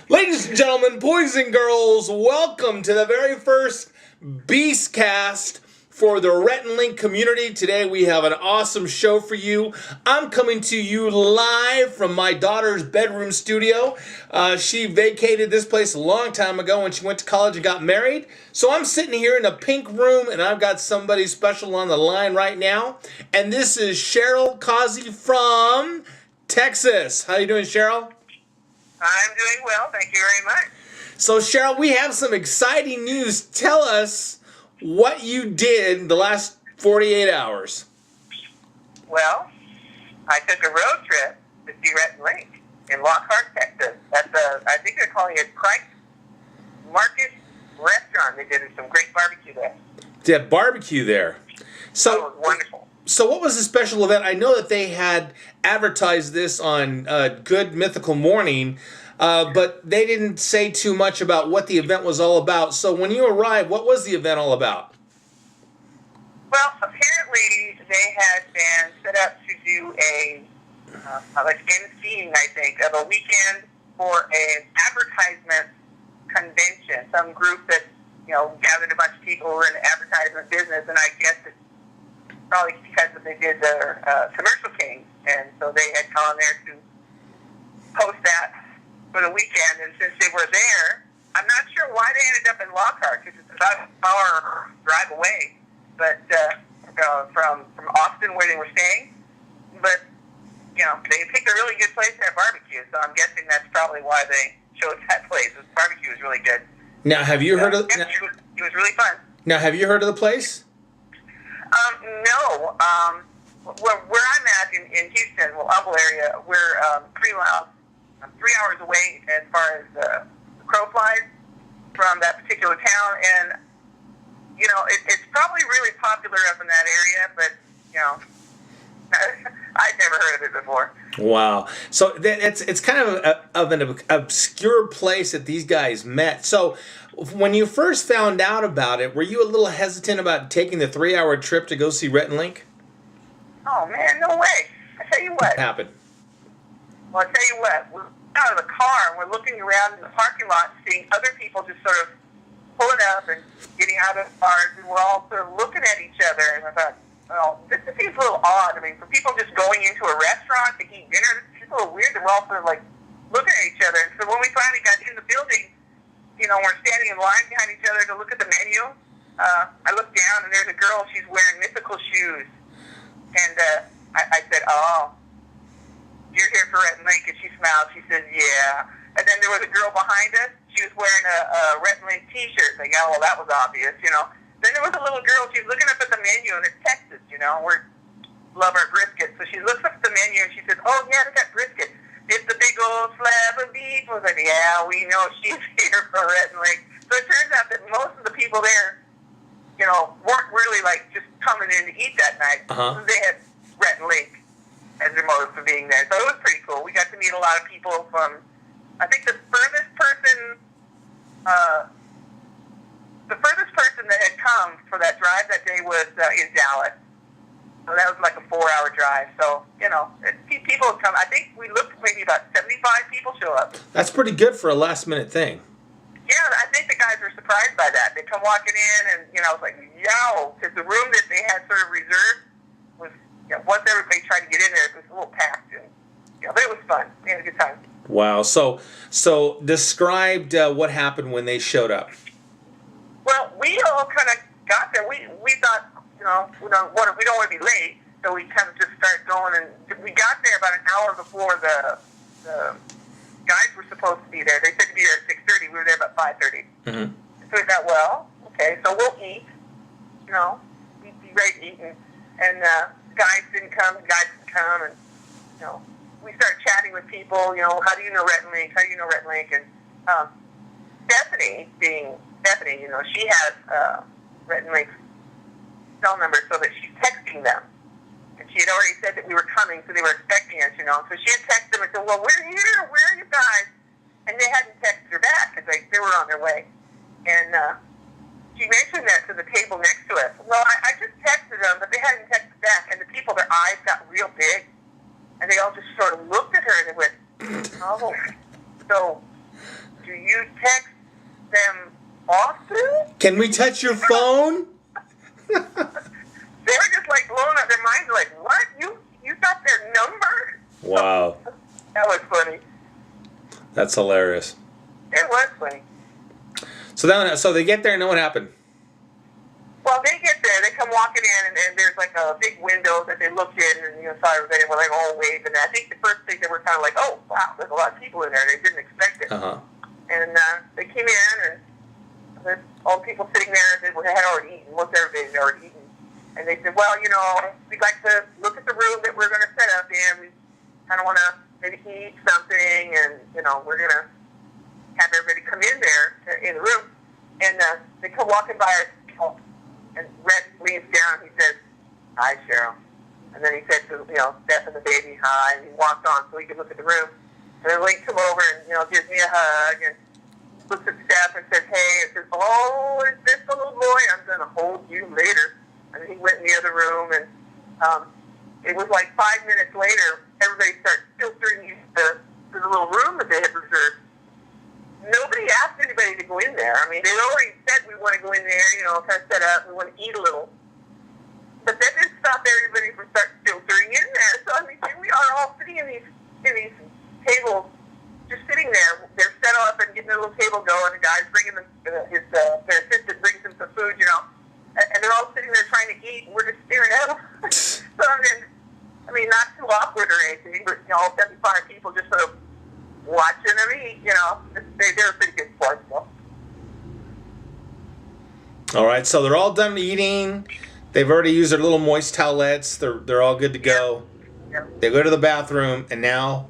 Ladies and gentlemen, boys and girls, welcome to the very first Beastkast for the Rhett and Link community. Today we have an awesome show for you. I'm coming to you live from my daughter's bedroom studio. She vacated this place a long time ago when she went to college and got married. So I'm sitting here in a pink room and I've got somebody special on the line right now. And this is Cheryl Causey from Texas. How you doing, Cheryl? I'm doing well, thank you very much. So, Cheryl, we have some exciting news. Tell us what you did the last 48 hours. Well, I took a road trip to see Rhett and Link in Lockhart, Texas. I think they're calling it Christ Market Restaurant. They did some great barbecue there. They had barbecue there. So, it was wonderful. So what was the special event? I know that they had advertised this on Good Mythical Morning, but they didn't say too much about what the event was all about. So when you arrived, what was the event all about? Well, apparently they had been set up to do a theme, I think, of a weekend for an advertisement convention. Some group that, gathered a bunch of people who were in the advertisement business, and I guess it's probably because they did their commercial king, and so they had gone there to post that for the weekend. And since they were there, I'm not sure why they ended up in Lockhart, because it's about an hour drive away, but from Austin where they were staying. But they picked a really good place to have barbecue, so I'm guessing that's probably why they chose that place. The barbecue was really good. Now, have you heard of? It was really fun. Now, have you heard of the place? No. Where I'm at in Houston, Humble area, we're 3 hours away as far as the crow flies from that particular town, and it's probably really popular up in that area, but I'd never heard of it before. Wow. So it's kind of an obscure place that these guys met. So when you first found out about it, were you a little hesitant about taking the 3-hour trip to go see Rhett and Link? Oh, man, no way. I tell you what. What happened? Well, I tell you what. We're out of the car, and we're looking around in the parking lot, seeing other people just sort of pulling up and getting out of cars, and we're all sort of looking at each other, and I thought, well, this seems a little odd. I mean, for people just going into a restaurant to eat dinner, this seems a little weird that we're all sort of like looking at each other. And so when we finally got in the building, we're standing in line behind each other to look at the menu. I look down, and there's a girl. She's wearing mythical shoes. And I said, oh, you're here for Rhett and Link? And she smiled. She said, yeah. And then there was a girl behind us. She was wearing a Rhett and Link T-shirt. Like, oh, well, that was obvious, Then there was a little girl. She's looking up at the menu, and it's Texas, we love our brisket. So she looks up at the menu, and she says, oh, yeah, they got brisket. It's a big old slab of beef. I was like, yeah, we know she's here for Rhett and Link. So it turns out that most of the people there, weren't really, just coming in to eat that night. Uh-huh. They had Rhett and Link as their motive for being there. So it was pretty cool. We got to meet a lot of people from, I think the furthest person that had come for that drive that day was in Dallas. So that was like a 4-hour drive. So, people have come. I think we looked maybe about 75 people show up. That's pretty good for a last-minute thing. Yeah, I think the guys were surprised by that. They come walking in, and, I was like, yow, because the room that they had sort of reserved was, once everybody tried to get in there, it was a little packed. And, but it was fun. We had a good time. Wow. So describe what happened when they showed up. Well, we all kind of got there. We thought, we don't want to be late, so we kind of just started going. And we got there about an hour before the guys were supposed to be there. They said to be there at 6:30. We were there about 5:30. Mm-hmm. So we thought, well, okay, so we'll eat. We'd be ready to eat. And guys didn't come. The guys didn't come. And, we started chatting with people. How do you know Rhett and Link? How do you know Rhett and Link? And Stephanie, she has Rhett and Link's cell number so that she's texting them. And she had already said that we were coming, so they were expecting us, So she had texted them and said, well, we're here. Where are you guys? And they hadn't texted her back because they were on their way. And she mentioned that to the table next to us. Well, I just texted them, but they hadn't texted back. And the people, their eyes got real big. And they all just sort of looked at her and they went, oh. So do you text them often? Can we touch your phone? They were just like blowing up their minds, like, what? You got their number? Wow. That was funny. That's hilarious. It was funny. So they get there and know what happened. Well, they get there, they come walking in, and there's like a big window that they looked in, and saw everybody, were like all waving. And I think the first thing they were kind of like, oh wow, there's a lot of people in there. They didn't expect it. And they came in, and there's all the people sitting there that had already eaten. Most everybody had already eaten. And they said, well, we'd like to look at the room that we're going to set up in. We kind of want to maybe eat something, and we're going to have everybody come in there in the room. And they come walking by us, and Rhett leans down. He says, "Hi, Cheryl." And then he said to Steph and the baby, "Hi." And he walked on so he could look at the room. And then Link come over and gives me a hug and looks at Steph and says, "Hey," and says, "Oh, is this the little boy? I'm going to hold you later." And he went in the other room, and it was like 5 minutes later, everybody started filtering into the little room that they had reserved. Nobody asked anybody to go in there. I mean, they already said we want to go in there, kind of set up, we want to eat a little. But that didn't stop everybody from starting filtering in there. So I mean, here we are all sitting in these tables, just sitting there. They're set up and getting a little table going. The guy's bringing them, their assistant brings them some food, and they're all sitting there trying to eat, and we're just staring at them. So I mean, not too awkward or anything, but all 75 people just sort of watching them eat. They're pretty good sports, though. All right, so they're all done eating. They've already used their little moist towelettes. They're all good to go. Yeah. They go to the bathroom, and now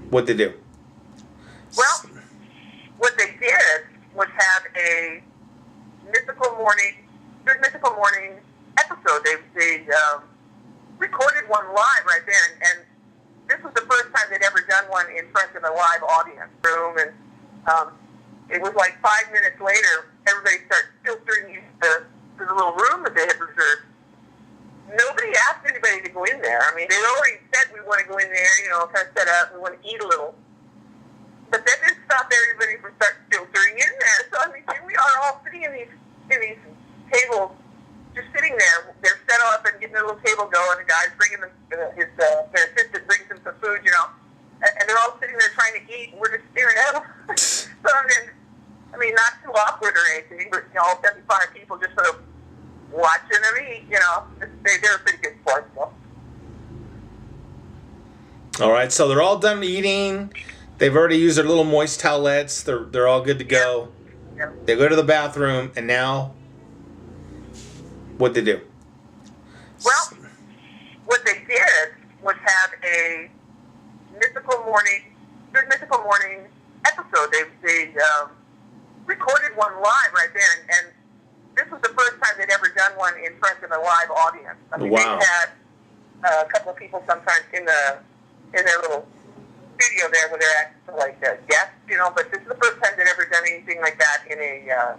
what'd they do? Well, what they did was have a Mythical Morning episode. They recorded one live right there, and this was the first time they'd ever done one in front of a live audience room. And it was like 5 minutes later, everybody started filtering into the little room that they had reserved. Nobody asked anybody to go in there. I mean, they already said we want to go in there, kind of set up, we want to eat a little. But that didn't stop everybody from starting filtering in there. So I mean, here we are all sitting in these tables, just sitting there. They're set up and getting a little table going. The guy's bringing them, their assistant brings them some food, and they're all sitting there trying to eat, and we're just staring at them. So I mean, not too awkward or anything, but all 75 people just sort of watching them eat. They're pretty good sports, though. All right, so they're all done eating. They've already used their little moist towelettes. They're all good to go. Yeah. They go to the bathroom, and now what'd they do? Well, what they did was have a Mythical Morning episode. They recorded one live right there, and this was the first time they'd ever done one in front of a live audience. I mean, wow. They had a couple of people sometimes in their little studio there where they're actually like guests, but this is the first time they'd ever done anything like that in a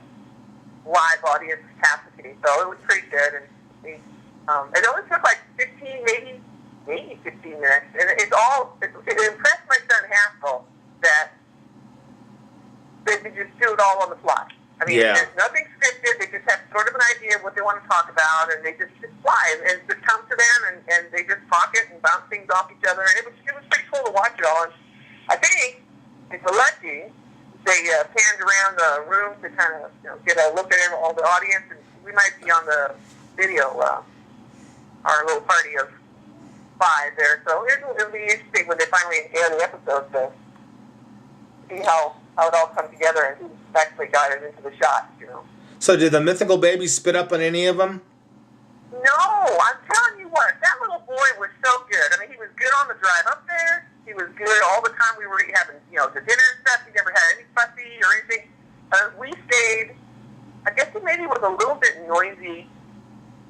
live audience capacity. So it was pretty good, and it only took like 15, maybe 15 minutes, and it impressed my son Haskell that they could just do it all on the fly. I mean, Yeah. There's nothing scripted. They just have sort of an idea of what they want to talk about, and they just fly. And it just comes to them, and they just talk it and bounce things off each other. And it was pretty cool to watch it all. And I think, if we're lucky, they panned around the room to kind of get a look at all the audience. And we might be on the video, our little party of 5 there. So it'll be interesting when they finally air the episode to see how it all comes together and who actually got it into the shot, So did the mythical baby spit up on any of them? No, I'm telling you what, that little boy was so good. I mean, he was good on the drive up there. He was good all the time we were having, the dinner and stuff. He never had any fussy or anything. We stayed, I guess he maybe was a little bit noisy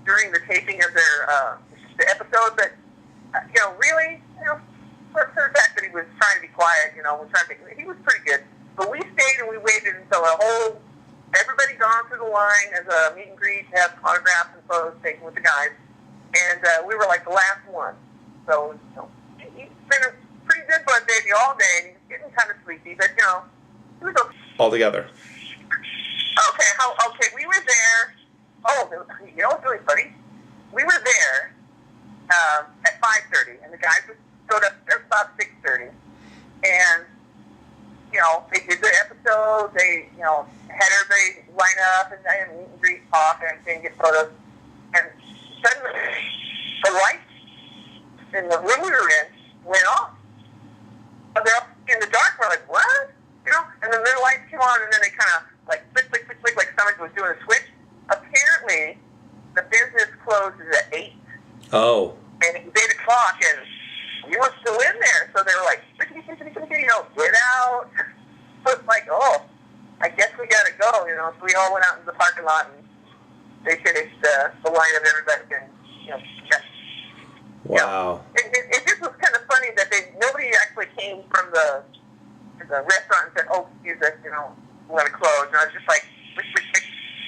during the taping of the episode, but, really, for the fact that he was trying to be quiet, he was pretty good. But we stayed and we waited until everybody gone through the line as a meet and greet, have autographs and photos taken with the guys. And we were like the last one. So he's been a pretty good bud baby all day, and he was getting kind of sleepy, but, you know, it was okay. All together. Okay, we were there. Oh, you know what's really funny? We were there at 5:30, and the guys showed up there about 6:30. And, you know, they did the episode. They, you know, had everybody line up and meet and greet, talk, and everything, get photos. And suddenly, the lights in the room we were in went off. So they're up in the dark. We're like, what? You know? And then their lights came on, and then they kind of like click, click, click, click, like somebody was doing a switch. Apparently, the business closes at 8. Oh. And it was 8 o'clock, and we were still in there. So they were like, you know, get out. So it's like, oh, I guess we got to go, you know. So we all went out in the parking lot, and they finished the line of everybody. And, you know, just, wow. You know, it just was kind of funny that nobody actually came from the restaurant and said, oh, excuse us, you know, we're going to close. And I was just like,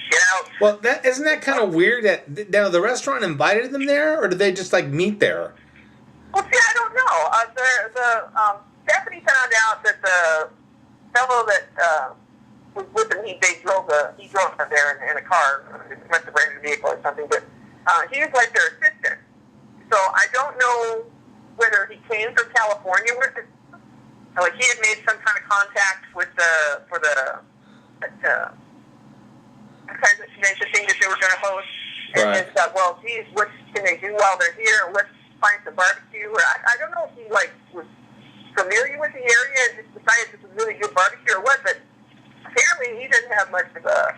get out. Well, isn't that kind of weird that now the restaurant invited them there, or did they just like meet there? Well, see, I don't know. Stephanie found out that the fellow that was with him, he drove her there in a car, must have rented a vehicle or something. But he was like their assistant. So I don't know whether he came from California with it. Like he had made some kind of contact with the thing that they were going to host, and thought, well, geez, what can they do while they're here? Let's find some barbecue. Or I don't know if he like was familiar with the area and just decided this was really good barbecue or what, but apparently he didn't have much of a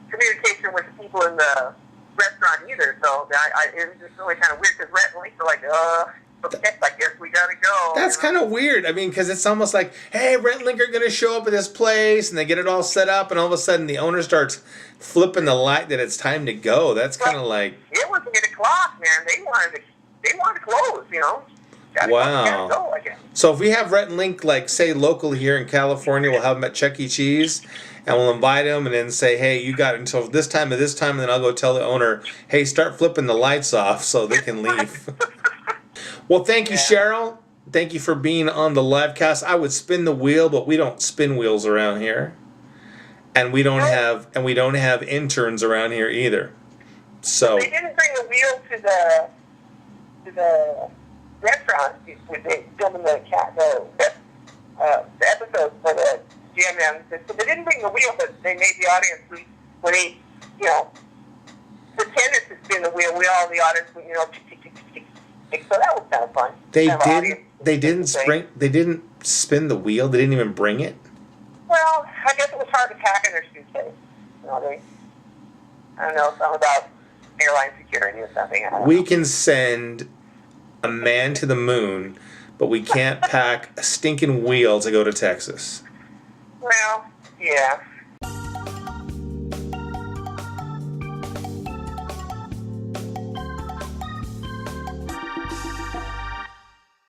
communication with the people in the restaurant either. So it was just really kind of weird because Rhett and Lisa were like, I guess we gotta go. That's kind of weird. I mean, because it's almost like, hey, Rhett and Link are going to show up at this place, and they get it all set up, and all of a sudden the owner starts flipping the light that it's time to go. That's kind of like... It was 8 o'clock, man. They wanted to close, you know. Wow. Go, I guess. So if we have Rhett and Link, like, say, locally here in California, we'll have them at Chuck E. Cheese, and we'll invite them and then say, hey, you got until this time, and then I'll go tell the owner, hey, start flipping the lights off so they can leave. Well, thank you, Cheryl. Thank you for being on the live cast. I would spin the wheel, but we don't spin wheels around here. And we don't have interns around here either. So they didn't bring the wheel to the restaurant when they filming the episodes for the GMM. So they didn't bring the wheel, but they made the audience when they, you know, pretended to spin the wheel. We all in the audience, you know, so that was kind of fun. They didn't spin the wheel. They didn't even bring it. Well, I guess it was hard to pack in their suitcase. You know, I don't know, something about airline security or something. We can send a man to the moon, but we can't pack a stinking wheel to go to Texas. Well, yeah.